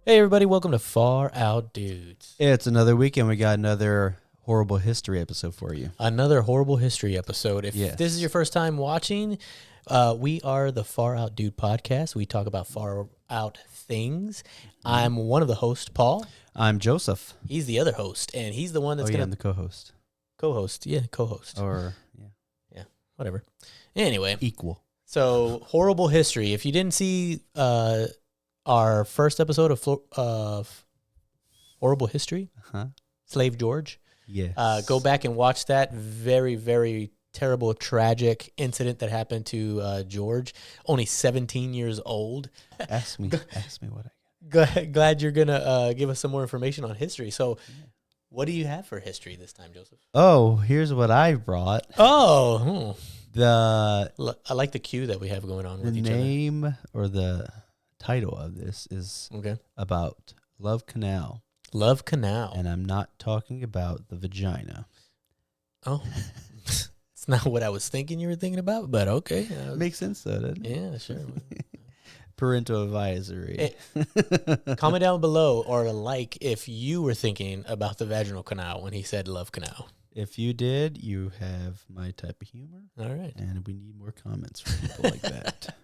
Hey everybody, welcome to Far Out Dudes. It's another weekend. We got another horrible history episode for you. Another horrible history episode. If Yes. this is your first time watching, we are the Far Out Dude podcast. We talk about far out things. I'm one of the hosts, Paul. I'm Joseph. He's the other host, and he's the one that's I'm going the to co-host. co-host. Yeah, co-host. Or, Whatever. Anyway, equal. so horrible history. If you didn't see our first episode of Horrible History, Uh-huh. Slave George, Yes. go back and watch that very, very terrible, tragic incident that happened to George, only 17 years old. Ask me what I Glad you're going to give us some more information on history. So what do you have for history this time, Joseph? Oh, here's what I brought. Oh, The I like the cue that we have going on the with each name or the title of this is other. Okay. about Love Canal. Love Canal. And I'm not talking about the vagina. Oh, it's not what I was thinking you were thinking about, but okay. Makes sense though, doesn't it? Yeah, sure. Parental advisory. Comment down below or like if you were thinking about the vaginal canal when he said Love Canal. If you did, you have my type of humor. All right. And we need more comments from people like that.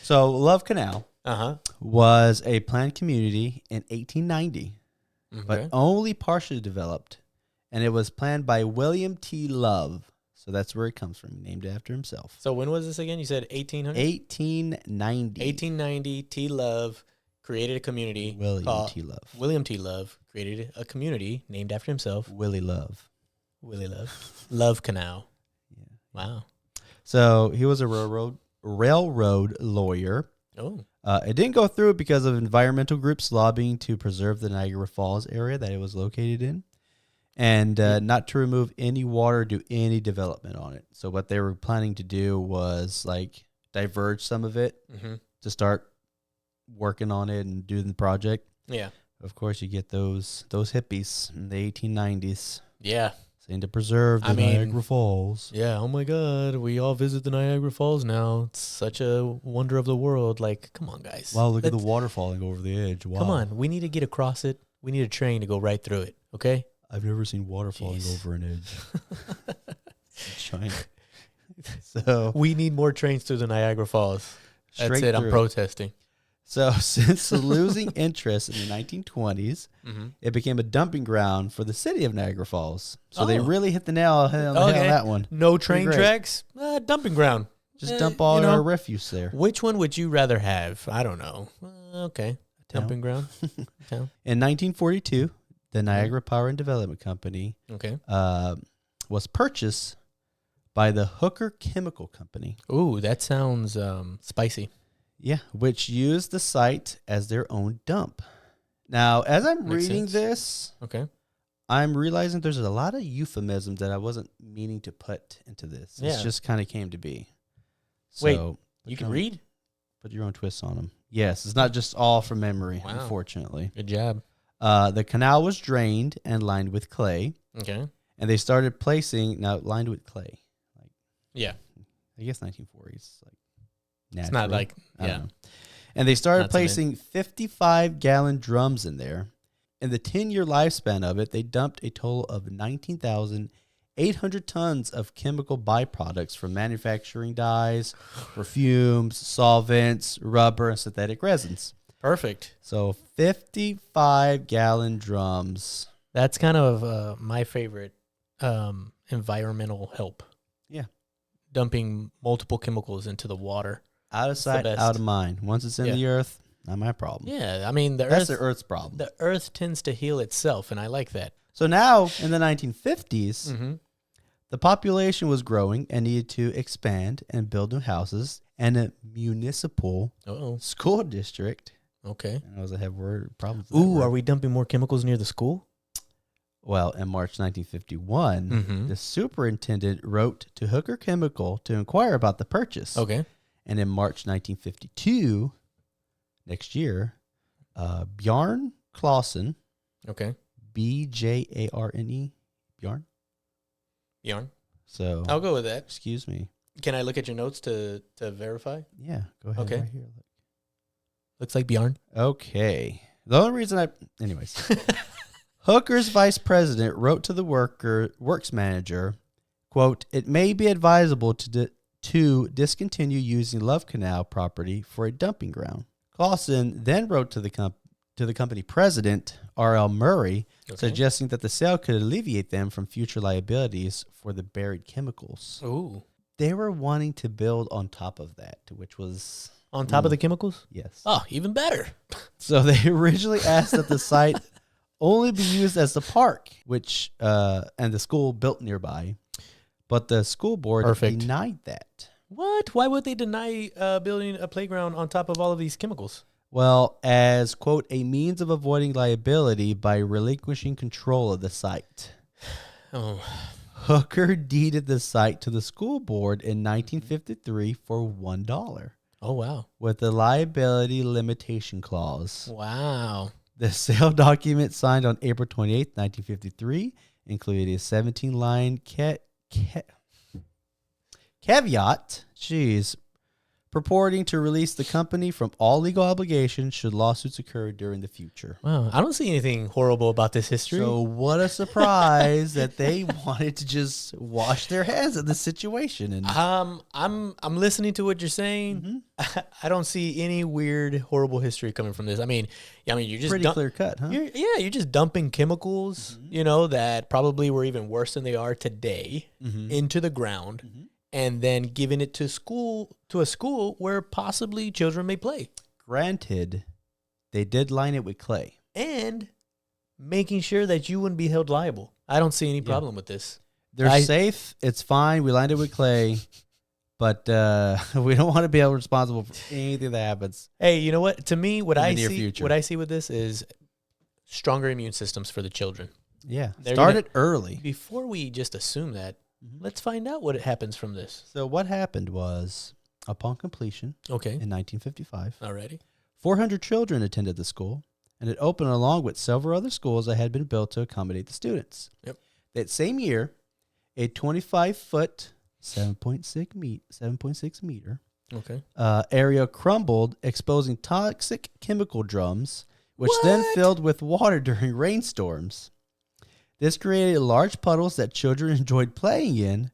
So, Love Canal was a planned community in 1890, but only partially developed. And it was planned by William T. Love. So that's where it comes from, named after himself. So when was this again? You said 1800? 1890. 1890, T. Love created a community. William T. Love created a community named after himself. Willie Love. Willie Love. Love Canal. Yeah. Wow. So he was a railroad lawyer. Oh. It didn't go through because of environmental groups lobbying to preserve the Niagara Falls area that it was located in, and not to remove any water or do any development on it. So what they were planning to do was like diverge some of it to start working on it and doing the project. Yeah. Of course, you get those hippies in the 1890s. Yeah. Saying to preserve the Niagara Falls. Yeah. Oh my God. We all visit the Niagara Falls now. It's such a wonder of the world. Like, come on, guys. Wow, look at the water falling over the edge. Wow. Come on. We need to get across it. We need a train to go right through it. Okay. I've never seen water falling over an edge. China. So we need more trains through the Niagara Falls. That's it. I'm protesting. So since losing interest in the 1920s, it became a dumping ground for the city of Niagara Falls. So they really hit the nail on the head on that one. No train tracks, dumping ground. Just dump all our refuse there. Which one would you rather have? I don't know. Okay. Dumping ground. Town. In 1942, the Niagara Power and Development Company was purchased by the Hooker Chemical Company. Ooh, that sounds spicy. Yeah, which used the site as their own dump. Now, as I'm reading this, I'm realizing there's a lot of euphemisms that I wasn't meaning to put into this. Yeah. It just kind of came to be. So wait, you can read? Put your own twists on them. Yes, it's not just all from memory, unfortunately. Good job. The canal was drained and lined with clay. Okay. And they started placing, lined with clay. Yeah. I guess 1940s, natural. It's not like, And they started placing 55-gallon drums in there. In the 10-year lifespan of it, they dumped a total of 19,800 tons of chemical byproducts from manufacturing dyes, perfumes, solvents, rubber, and synthetic resins. Perfect. So 55-gallon drums. That's kind of my favorite environmental help. Yeah. Dumping multiple chemicals into the water. Out of sight, out of mind. Once it's in the earth, not my problem. Yeah, I mean, that's the earth's problem. The earth tends to heal itself, and I like that. So now, in the 1950s, the population was growing and needed to expand and build new houses, and a municipal school district. Okay. And I was have word problems. Ooh, are we dumping more chemicals near the school? Well, in March 1951, the superintendent wrote to Hooker Chemical to inquire about the purchase. Okay. And in March 1952, next year, Bjarne Clausen. Okay. Bjarne. Bjarne. Bjarne. So I'll go with that. Excuse me. Can I look at your notes to verify? Yeah, go ahead. Okay. Right here, look. Looks like Bjorn. Okay. The only reason anyways, Hooker's vice president wrote to the works manager, quote, "It may be advisable to discontinue using Love Canal property for a dumping ground." Clausen then wrote to the company president, R.L. Murray, suggesting that the sale could alleviate them from future liabilities for the buried chemicals. Ooh. They were wanting to build on top of that, which was... On top of the chemicals? Yes. Oh, even better. So they originally asked that the site only be used as the park, which and the school built nearby, but the school board denied that. What? Why would they deny building a playground on top of all of these chemicals? Well, as, quote, a means of avoiding liability by relinquishing control of the site. Oh. Hooker deeded the site to the school board in 1953 for $1. Oh, wow. With the liability limitation clause. Wow. The sale document signed on April 28th, 1953 included a 17-line caveat, purporting to release the company from all legal obligations should lawsuits occur during the future. Wow, I don't see anything horrible about this history. So what a surprise that they wanted to just wash their hands of the situation. And I'm listening to what you're saying. Mm-hmm. I don't see any weird, horrible history coming from this. I mean, you're just pretty clear cut, huh? You're just dumping chemicals, that probably were even worse than they are today into the ground. Mm-hmm. And then giving it to a school where possibly children may play. Granted, they did line it with clay. And making sure that you wouldn't be held liable. I don't see any problem with this. They're safe. It's fine. We lined it with clay. But we don't want to be held responsible for anything that happens. Hey, you know what? To me, what I see with this is stronger immune systems for the children. Yeah. Started early. Before we just assume that, let's find out what happens from this. So what happened was, upon completion, in 1955, already 400 children attended the school, and it opened along with several other schools that had been built to accommodate the students. Yep. That same year, a 25-foot, 7.6 meter area crumbled, exposing toxic chemical drums, which then filled with water during rainstorms. This created large puddles that children enjoyed playing in.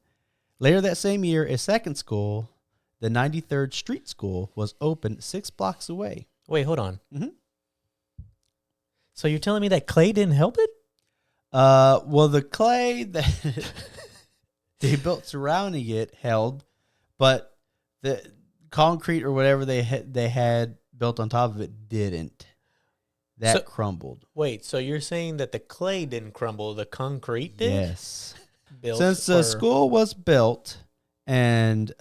Later that same year, a second school, the 93rd Street School, was opened 6 blocks away. Wait, hold on. Mm-hmm. So you're telling me that clay didn't help it? Well, the clay that they built surrounding it held, but the concrete or whatever they had built on top of it didn't. That crumbled. Wait, so you're saying that the clay didn't crumble, the concrete did? Yes. Since the school was built and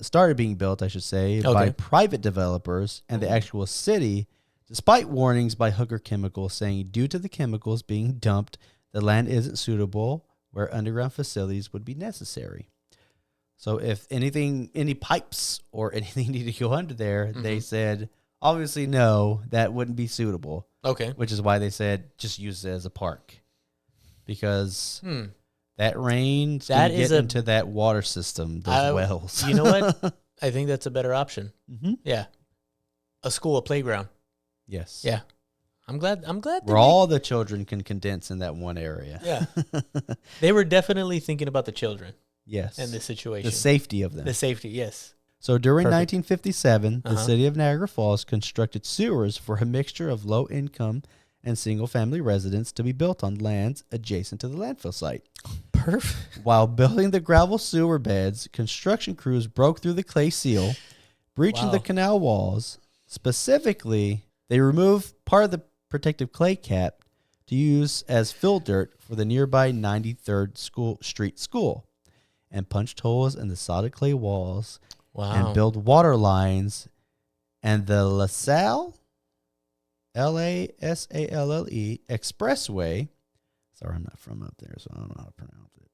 started being built, I should say, by private developers and the actual city, despite warnings by Hooker Chemical saying due to the chemicals being dumped, the land isn't suitable where underground facilities would be necessary. So if any pipes or anything needed to go under there, they said, obviously, no, that wouldn't be suitable. Okay. Which is why they said just use it as a park. Because that rain's going to get into that water system, those wells. You know what? I think that's a better option. Mm-hmm. Yeah. A school, a playground. Yes. Yeah. I'm glad. Where all the children can condense in that one area. Yeah. They were definitely thinking about the children. Yes. And the situation. The safety of them. The safety, yes. So during 1957, the city of Niagara Falls constructed sewers for a mixture of low-income and single-family residents to be built on lands adjacent to the landfill site. Perfect. While building the gravel sewer beds, construction crews broke through the clay seal, breaching the canal walls. Specifically, they removed part of the protective clay cap to use as fill dirt for the nearby 93rd Street School, and punched holes in the solid clay walls. Wow. And build water lines, and the LaSalle, Lasalle Expressway. Sorry, I'm not from up there, so I don't know how to pronounce it.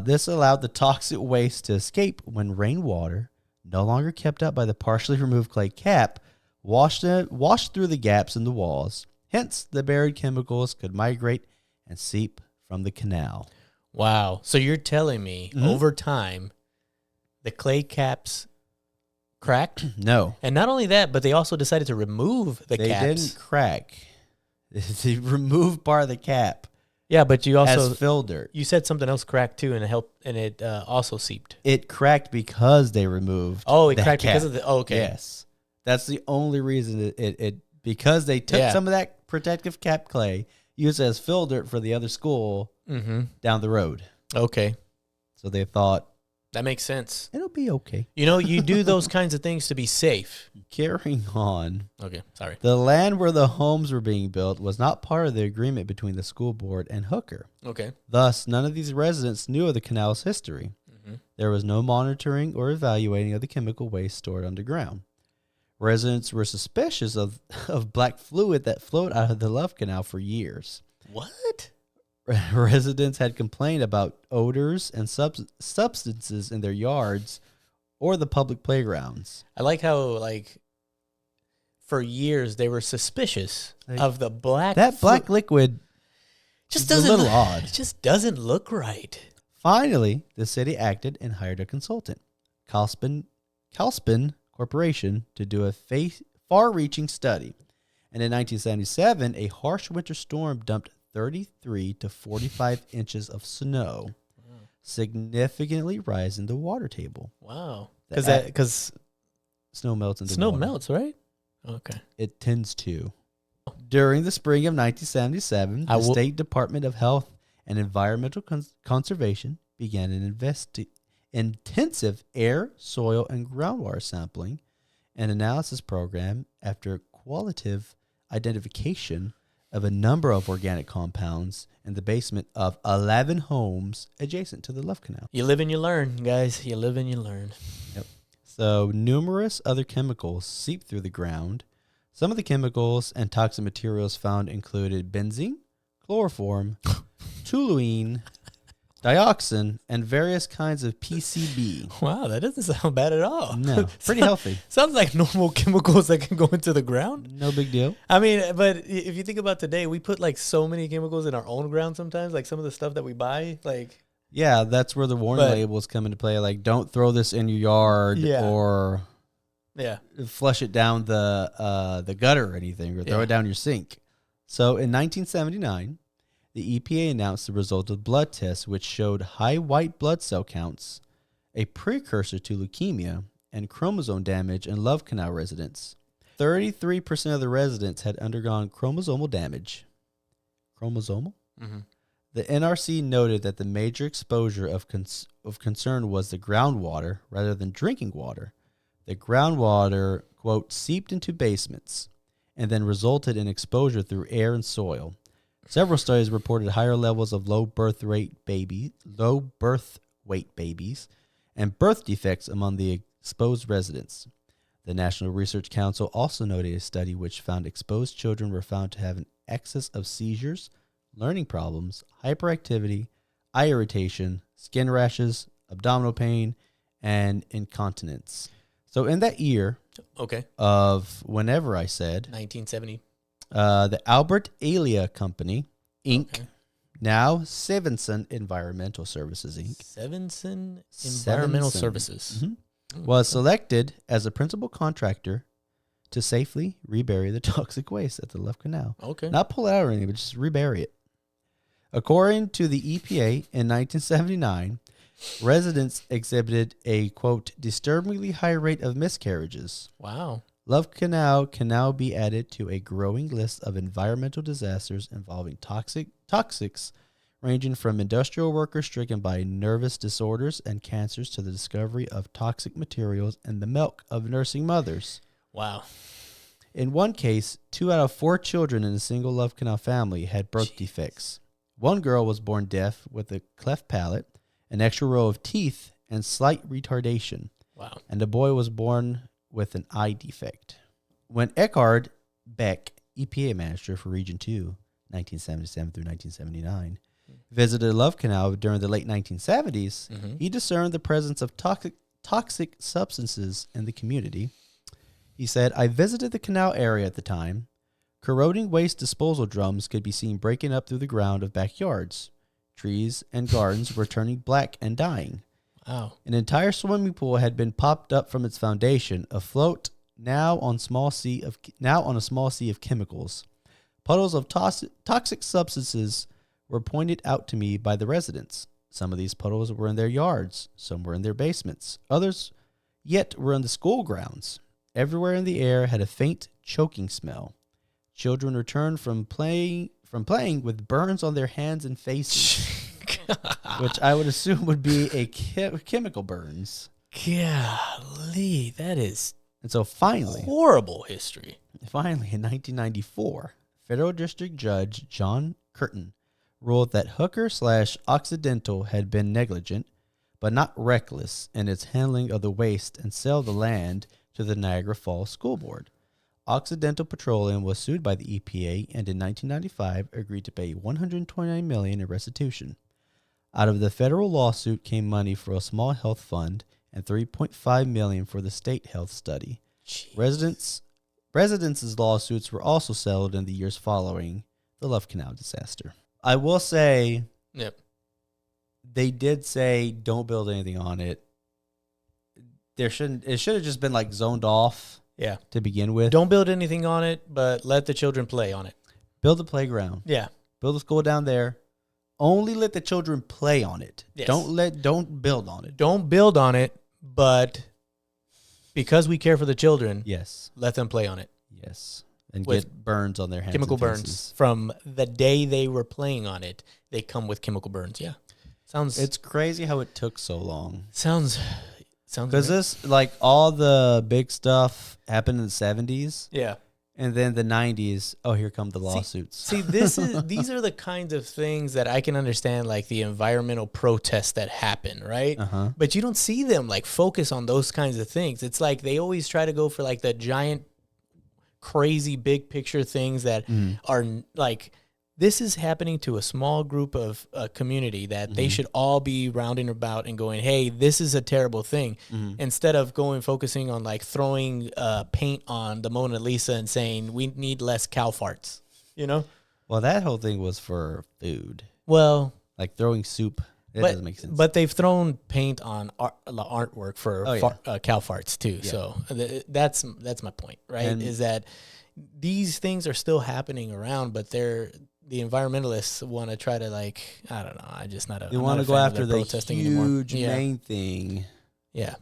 This allowed the toxic waste to escape when rainwater, no longer kept up by the partially removed clay cap, washed through the gaps in the walls. Hence, the buried chemicals could migrate and seep from the canal. Wow. So you're telling me over time, the clay caps cracked? No. And not only that, but they also decided to remove the They caps. didn't crack. They removed part of the cap Yeah, but you also as fill dirt. you said something else cracked too, and it also seeped. It cracked because they removed. Oh, it that cracked cap. because of the. Oh, okay. Yes, that's the only reason it because they took some of that protective cap clay, used it as fill dirt for the other school down the road. Okay, So they thought that makes sense. it'll be okay. You know, you do those kinds of things to be safe. Carrying on. Okay, sorry. The land where the homes were being built was not part of the agreement between the school board and Hooker. Okay. Thus, none of these residents knew of the canal's history. There was no monitoring or evaluating of the chemical waste stored underground. Residents were suspicious of black fluid that flowed out of the Love Canal for years. What? Residents had complained about odors and substances in their yards or the public playgrounds. I like how, for years they were suspicious of the black. That black liquid just is doesn't a little odd. It just doesn't look right. Finally, the city acted and hired a consultant, Calspin Corporation, to do a far-reaching study. And in 1977, a harsh winter storm dumped 33 to 45 inches of snow, significantly rising the water table. Wow. Because snow melts in the snow water. melts, right? Okay. It tends to. During the spring of 1977, the State Department of Health and Environmental Conservation began an intensive air, soil, and groundwater sampling and analysis program after qualitative identification of a number of organic compounds in the basement of 11 homes adjacent to the Love Canal. You live and you learn, guys. You live and you learn. Yep. So numerous other chemicals seep through the ground. Some of the chemicals and toxic materials found included benzene, chloroform, toluene, dioxin, and various kinds of PCB. Wow, that doesn't sound bad at all. No, pretty healthy. Sounds like normal chemicals that can go into the ground. No big deal. I mean, but if you think about today, we put so many chemicals in our own ground sometimes, like some of the stuff that we buy, Yeah, that's where the warning labels come into play. Like, don't throw this in your yard or flush it down the gutter or anything, or throw it down your sink. So in 1979, the EPA announced the result of blood tests, which showed high white blood cell counts, a precursor to leukemia, and chromosome damage in Love Canal residents. 33% of the residents had undergone chromosomal damage. Chromosomal? Mm-hmm. The NRC noted that the major exposure of concern was the groundwater rather than drinking water. The groundwater, quote, seeped into basements and then resulted in exposure through air and soil. Several studies reported higher levels of low birth weight babies, and birth defects among the exposed residents. The National Research Council also noted a study which found exposed children were found to have an excess of seizures, learning problems, hyperactivity, eye irritation, skin rashes, abdominal pain, and incontinence. So in that year of whenever I said 1970, the Albert Alia Company, Inc., now Sevenson Environmental Services, Inc. Sevenson Environmental Services. Was selected as a principal contractor to safely rebury the toxic waste at the Love Canal. Okay. Not pull it out or anything, but just rebury it. According to the EPA, in 1979, residents exhibited a, quote, disturbingly high rate of miscarriages. Wow. Love Canal can now be added to a growing list of environmental disasters involving toxics ranging from industrial workers stricken by nervous disorders and cancers to the discovery of toxic materials in the milk of nursing mothers. Wow. In one case, 2 out of 4 children in a single Love Canal family had birth defects. One girl was born deaf with a cleft palate, an extra row of teeth, and slight retardation. Wow. And a boy was born with an eye defect. When Eckhard Beck, EPA manager for Region 2, 1977 through 1979, visited Love Canal during the late 1970s, he discerned the presence of toxic substances in the community. He said, I visited the canal area at the time. Corroding waste disposal drums could be seen breaking up through the ground of backyards. Trees and gardens were turning black and dying. Wow. An entire swimming pool had been popped up from its foundation, afloat now on a small sea of chemicals. Puddles of toxic substances were pointed out to me by the residents. Some of these puddles were in their yards, some were in their basements, others yet were in the school grounds. Everywhere in the air had a faint choking smell. Children returned from playing with burns on their hands and faces, which I would assume would be a chemical burns. Golly, that is And so finally, horrible history. in 1994, Federal District Judge John Curtin ruled that Hooker/Occidental had been negligent, but not reckless in its handling of the waste and sold the land to the Niagara Falls School Board. Occidental Petroleum was sued by the EPA and in 1995 agreed to pay $129 million in restitution. Out of the federal lawsuit came money for a small health fund and $3.5 million for the state health study. Jeez. Residents' lawsuits were also settled in the years following the Love Canal disaster. I will say, Yep. they did say don't build anything on it. It should have just been like zoned off. Yeah. To begin with. Don't build anything on it, but let the children play on it. Build a playground. Yeah. Build a school down there. Only let the children play on it. Yes. Don't build on it. Don't build on it, but because we care for the children, Yes. let them play on it. Yes. And With get burns on their hands. Chemical and burns faces. from the day they were playing on it. They come with chemical burns. Yeah. It's crazy how it took so long. Sounds Because great. this, like, all the big stuff happened in the 70s. Yeah. And then the 90s, oh, here come the lawsuits. See, these are the kinds of things that I can understand, like the environmental protests that happen, right? Uh-huh. But you don't see them like focus on those kinds of things. It's like they always try to go for like the giant, crazy, big picture things that are like, this is happening to a small group of community that they should all be rounding about and going, hey, this is a terrible thing. Instead of focusing on like throwing paint on the Mona Lisa and saying, we need less cow farts, you know? Well, that whole thing was for food. Well, Like throwing soup. That doesn't make sense. but they've thrown paint on artwork for cow farts too. Yeah. So that's my point, right? And is that these things are still happening around, but the environmentalists want to try to like, I don't know. I just not a. They want to go after the protesting huge anymore. main thing. Yeah.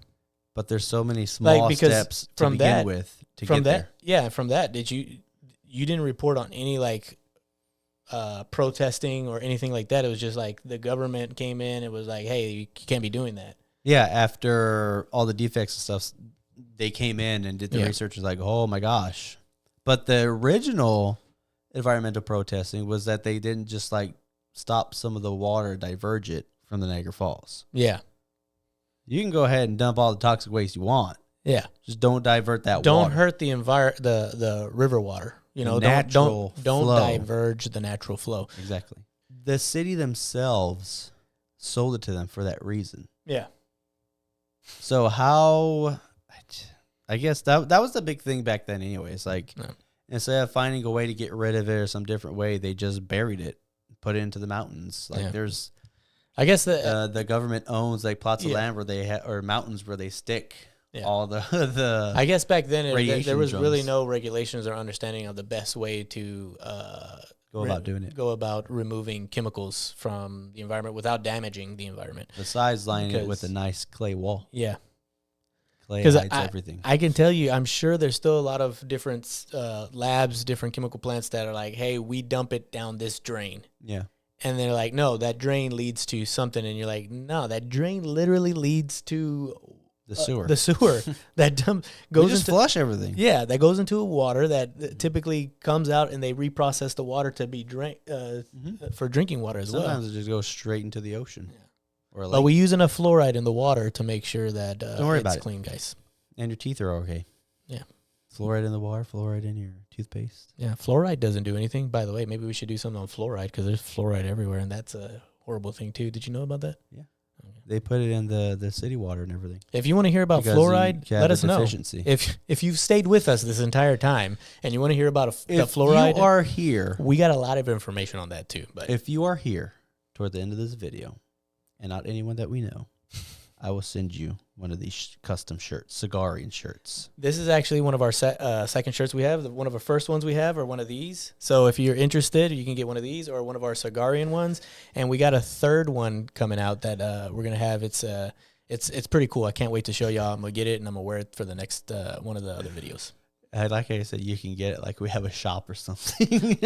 But there's so many small because steps to from begin that- with to From get that, there. yeah. From that, you didn't report on any like protesting or anything like that? It was just like the government came in. It was like, hey, you can't be doing that. Yeah, after all the defects and stuff, they came in and did the Yeah. research. Was like, oh my gosh. But the original environmental protesting was that they didn't just like stop some of the water, diverge it from the Niagara Falls. Yeah. You can go ahead and dump all the toxic waste you want. Yeah. Just don't divert that Don't water. hurt the river water. You know, natural don't flow. diverge the natural flow. Exactly. The city themselves sold it to them for that reason. Yeah. So how, I guess that was the big thing back then anyway. It's like, Yeah. instead of finding a way to get rid of it or some different way, they just buried it, put it into the mountains. Like Yeah. there's, I guess that the government owns like plots of Yeah. land where they or mountains where they stick Yeah. all the I guess back then there radiation was really drums. no regulations or understanding of the best way to go about doing it. go about removing chemicals from the environment without damaging the environment. Besides lining it with a Because- nice clay wall. Yeah. Clay 'Cause hides everything. I can tell you, I'm sure there's still a lot of different labs, different chemical plants that are like, hey, we dump it down this drain. Yeah. And they're like, no, that drain leads to something. And you're like, no, that drain literally leads to The sewer. the sewer that We goes just into flush everything. yeah, that goes into water that typically comes out, and they reprocess the water to be for drinking water as Sometimes well. it just goes straight into the ocean. Yeah. Or But we use enough fluoride in the water to make sure that Don't worry it's about it. clean, guys. and your teeth are okay. Yeah. Fluoride in the water, fluoride in your toothpaste. Yeah, fluoride doesn't do anything. By the way, maybe we should do something on fluoride because there's fluoride everywhere, and that's a horrible thing too. Did you know about that? Yeah. They put it in the city water and everything. If you want to hear about Because fluoride, you have let a us know. deficiency. If you've stayed with us this entire time and you want to hear about the If fluoride, you are here, we got a lot of information on that too. But if you are here toward the end of this video, and not anyone that we know, I will send you one of these custom shirts, Cigarian shirts. This is actually one of our second shirts we have. One of our first ones we have are one of these. So if you're interested, you can get one of these or one of our Cigarian ones. And we got a third one coming out that we're going to have. It's pretty cool. I can't wait to show y'all. I'm going to get it, and I'm going to wear it for the next one of the other videos. Like I said, you can get it like we have a shop or something.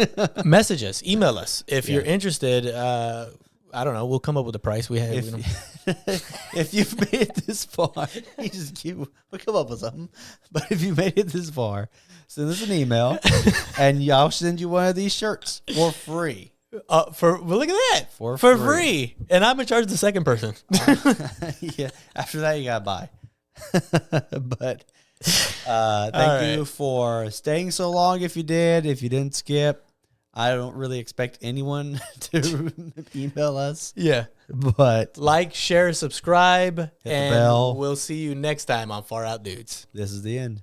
Message us. Email us. If you're interested, I don't know. We'll come up with a price. We have. If you've made it this far, we'll come up with something. But if you made it this far, send us an email, and I'll send you one of these shirts for free. Well, look at that for free, and I'm in charge of the second person. Yeah. After that, you gotta buy. But thank you for staying so long. If you didn't skip. I don't really expect anyone to email us. Yeah. But like, share, subscribe, hit the bell. We'll see you next time on Far Out Dudes. This is the end.